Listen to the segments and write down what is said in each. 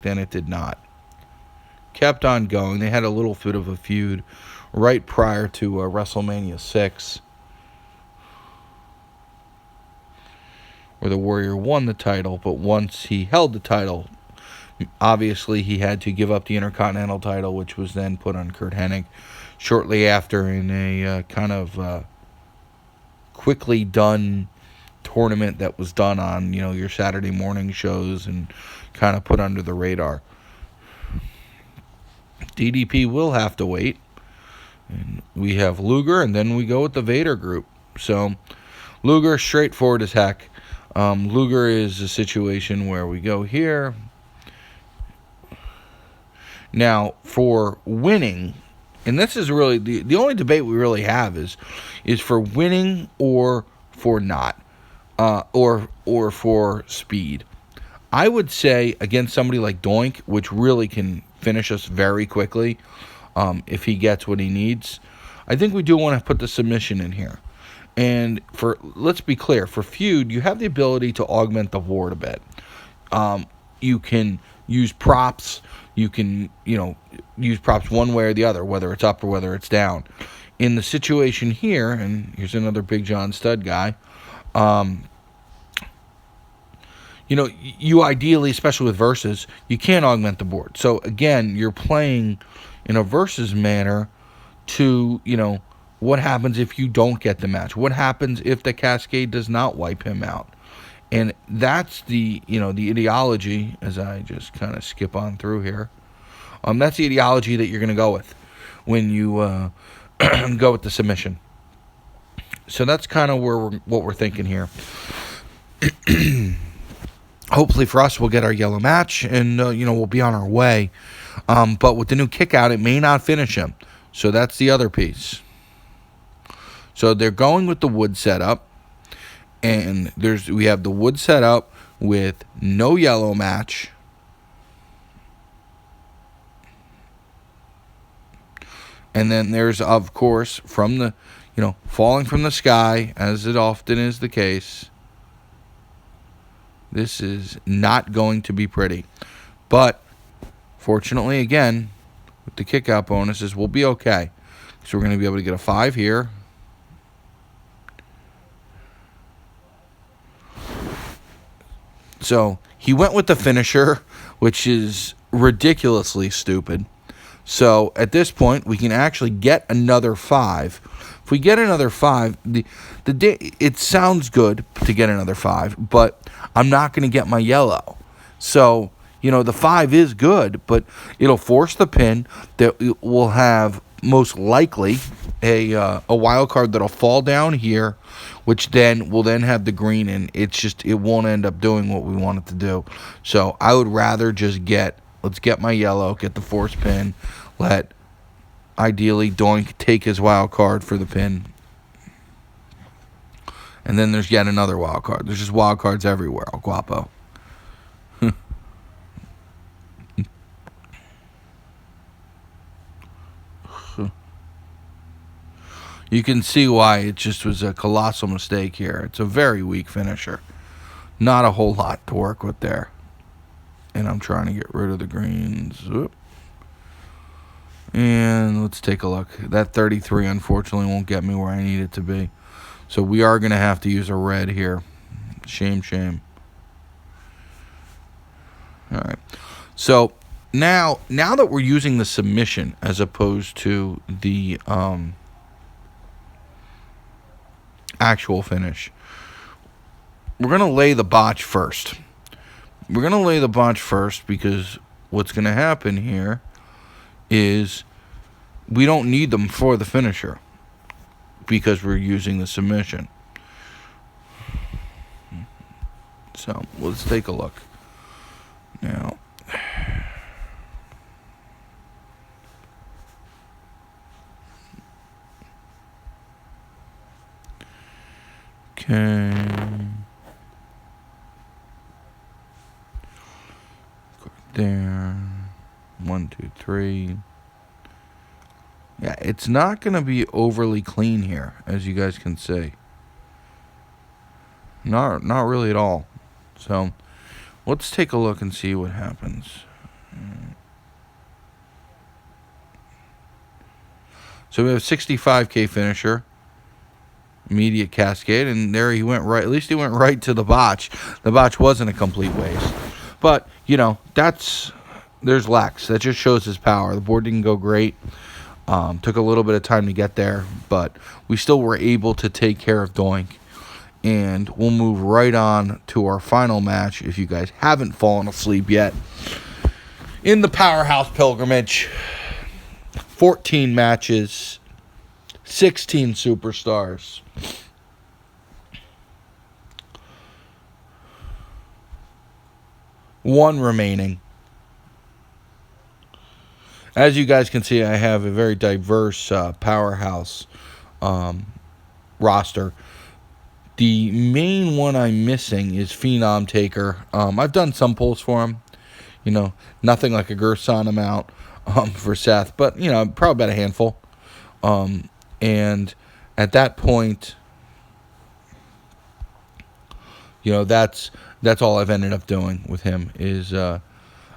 then it did not. Kept on going. They had a little bit of a feud right prior to WrestleMania 6, where the Warrior won the title, but once he held the title, obviously he had to give up the Intercontinental title, which was then put on Curt Hennig shortly after in a kind of quickly done tournament that was done on, your Saturday morning shows and kind of put under the radar. DDP will have to wait. And we have Luger, and then we go with the Vader group. So, Luger, straightforward as heck. Luger is a situation where we go here. Now, for winning, and this is really the only debate we really have is for winning or for not, or for speed. I would say against somebody like Doink, which really can finish us very quickly, if he gets what he needs, I think we do want to put the submission in here. And let's be clear, for feud, you have the ability to augment the board a bit. You can use props. You can, use props one way or the other, whether it's up or whether it's down. In the situation here, and here's another Big John Studd guy, you ideally, especially with versus, you can't augment the board. So, again, you're playing in a versus manner to, what happens if you don't get the match? What happens if the Cascade does not wipe him out? And that's the ideology, as I just kind of skip on through here. That's the ideology that you're going to go with when you go with the submission. So that's kind of what we're thinking here. Hopefully for us, we'll get our yellow match, and we'll be on our way. But with the new kick out, it may not finish him. So that's the other piece. So they're going with the wood setup, and we have the wood setup with no yellow match. And then there's, of course, from the, falling from the sky, as it often is the case. This is not going to be pretty. But, fortunately, again, with the kick-out bonuses, we'll be okay. So we're going to be able to get a 5 here. So, he went with the finisher, which is ridiculously stupid. So, at this point, we can actually get another 5. If we get another 5, it sounds good to get another 5, but I'm not going to get my yellow. So, the 5 is good, but it'll force the pin. That will have most likely a wild card that'll fall down here, which then will have the green, and it won't end up doing what we want it to do. So I would rather just let's get my yellow, get the force pin, let ideally Doink take his wild card for the pin. And then there's yet another wild card. There's just wild cards everywhere, El Guapo. You can see why it just was a colossal mistake here. It's a very weak finisher. Not a whole lot to work with there. And I'm trying to get rid of the greens. Oop. And let's take a look. That 33, unfortunately, won't get me where I need it to be. So we are going to have to use a red here. Shame. All right. So now that we're using the submission as opposed to the actual finish, we're going to lay the botch first. We're going to lay the botch first because what's going to happen here is we don't need them for the finisher because we're using the submission. So let's take a look. Now, okay. There. 1, 2, 3. Yeah, it's not going to be overly clean here, as you guys can see. Not really at all. So, let's take a look and see what happens. So we have 65K finisher, immediate cascade, and there he went right. At least he went right to the botch. The botch wasn't a complete waste. But, there's Lex. That just shows his power. The board didn't go great. Took a little bit of time to get there, but we still were able to take care of Doink. And we'll move right on to our final match, if you guys haven't fallen asleep yet. In the Powerhouse Pilgrimage, 14 matches, 16 superstars. One remaining. As you guys can see, I have a very diverse Powerhouse roster. The main one I'm missing is Phenom Taker. I've done some pulls for him. Nothing like a Gerson amount for Seth, but, probably about a handful. And at that point, that's all I've ended up doing with him is I've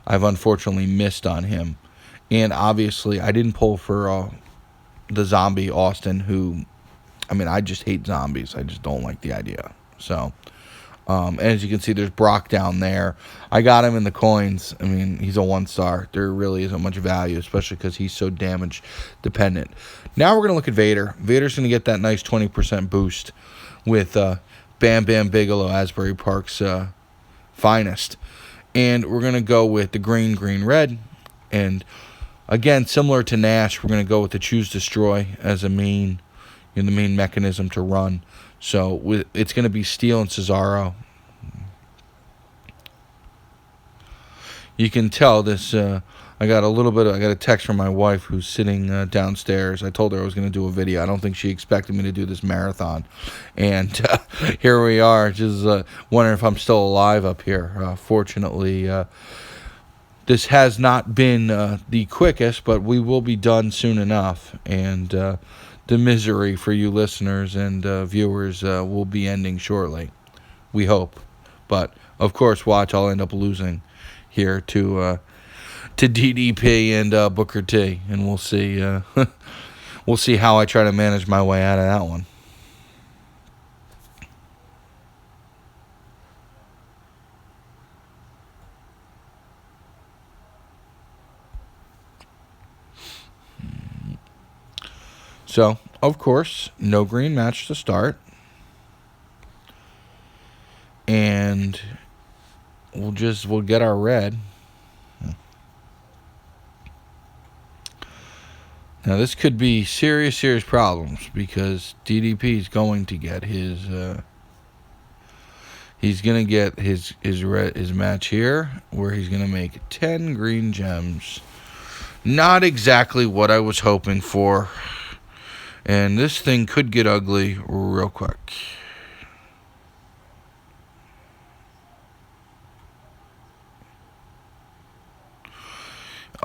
unfortunately missed on him. And obviously, I didn't pull for the zombie Austin, who, I just hate zombies. I just don't like the idea. So, and as you can see, there's Brock down there. I got him in the coins. He's a 1-star. There really isn't much value, especially because he's so damage dependent. Now we're going to look at Vader. Vader's going to get that nice 20% boost with Bam Bam Bigelow, Asbury Park's finest. And we're going to go with the green, red. And again, similar to Nash, we're going to go with the Choose Destroy as the main mechanism to run. So it's going to be Steel and Cesaro. You can tell this. I got a text from my wife who's sitting downstairs. I told her I was going to do a video. I don't think she expected me to do this marathon. And here we are, just wondering if I'm still alive up here. Fortunately, this has not been the quickest, but we will be done soon enough. And the misery for you listeners and viewers will be ending shortly. We hope. But, of course, watch, I'll end up losing here to DDP and Booker T. And we'll see we'll see how I try to manage my way out of that one. So, of course, no green match to start. And we'll get our red. Now, this could be serious problems because DDP is going to get his his match here where he's going to make 10 green gems. Not exactly what I was hoping for. And this thing could get ugly real quick.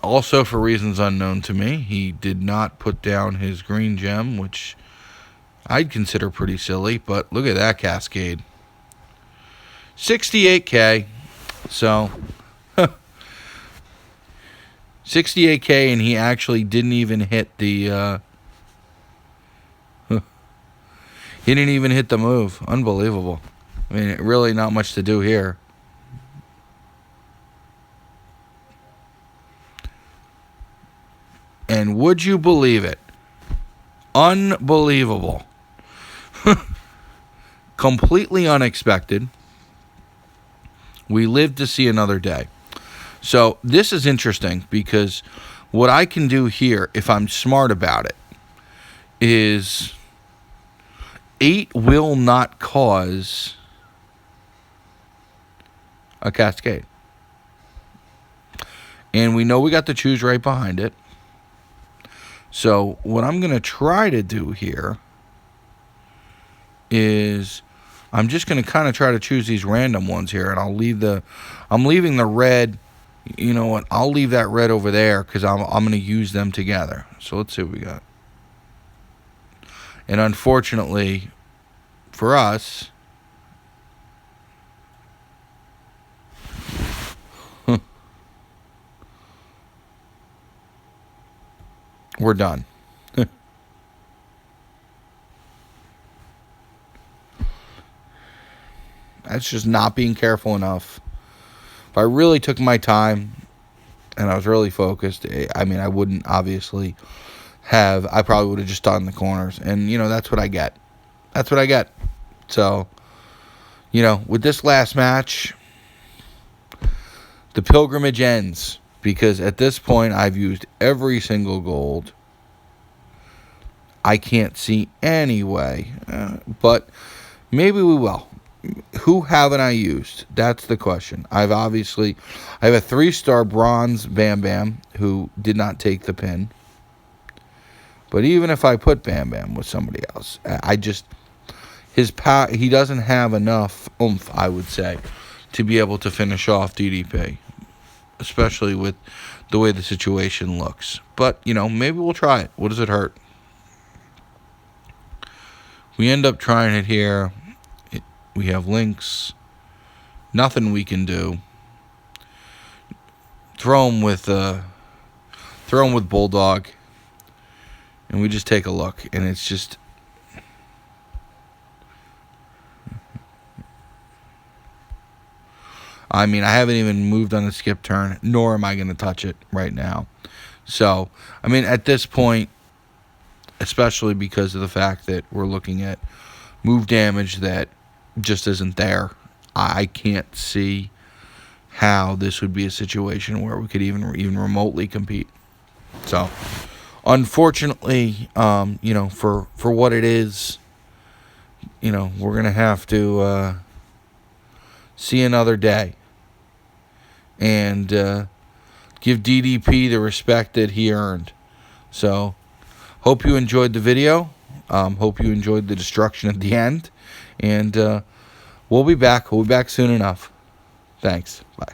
Also, for reasons unknown to me, he did not put down his green gem, which I'd consider pretty silly, but look at that cascade. 68K. So, 68K, and he actually didn't even hit the... he didn't even hit the move. Unbelievable. Really not much to do here. And would you believe it? Unbelievable. Completely unexpected. We lived to see another day. So this is interesting because what I can do here, if I'm smart about it, is 8 will not cause a cascade. And we know we got the choose right behind it. So what I'm going to try to do here is I'm just going to kind of try to choose these random ones here, and I'm leaving the red. You know what? I'll leave that red over there because I'm going to use them together. So let's see what we got. And unfortunately for us, we're done. That's just not being careful enough. If I really took my time and I was really focused, I mean, I wouldn't obviously have. I probably would have just done the corners. And, that's what I get. That's what I get. So, with this last match, the pilgrimage ends. Because at this point, I've used every single gold. I can't see any way. But maybe we will. Who haven't I used? That's the question. I have a 3-star bronze Bam Bam who did not take the pin. But even if I put Bam Bam with somebody else, he doesn't have enough oomph, I would say, to be able to finish off DDP, especially with the way the situation looks. But, maybe we'll try it. What does it hurt? We end up trying it here. We have links. Nothing we can do. Throw him with Bulldog. And we just take a look. And it's just... I mean, I haven't even moved on the skip turn, nor am I going to touch it right now. So, I mean, at this point, especially because of the fact that we're looking at move damage that just isn't there, I can't see how this would be a situation where we could even remotely compete. So, unfortunately, for what it is, we're going to have to see another day and give DDP the respect that he earned. So, hope you enjoyed the video. Hope you enjoyed the destruction at the end. And we'll be back. We'll be back soon enough. Thanks. Bye.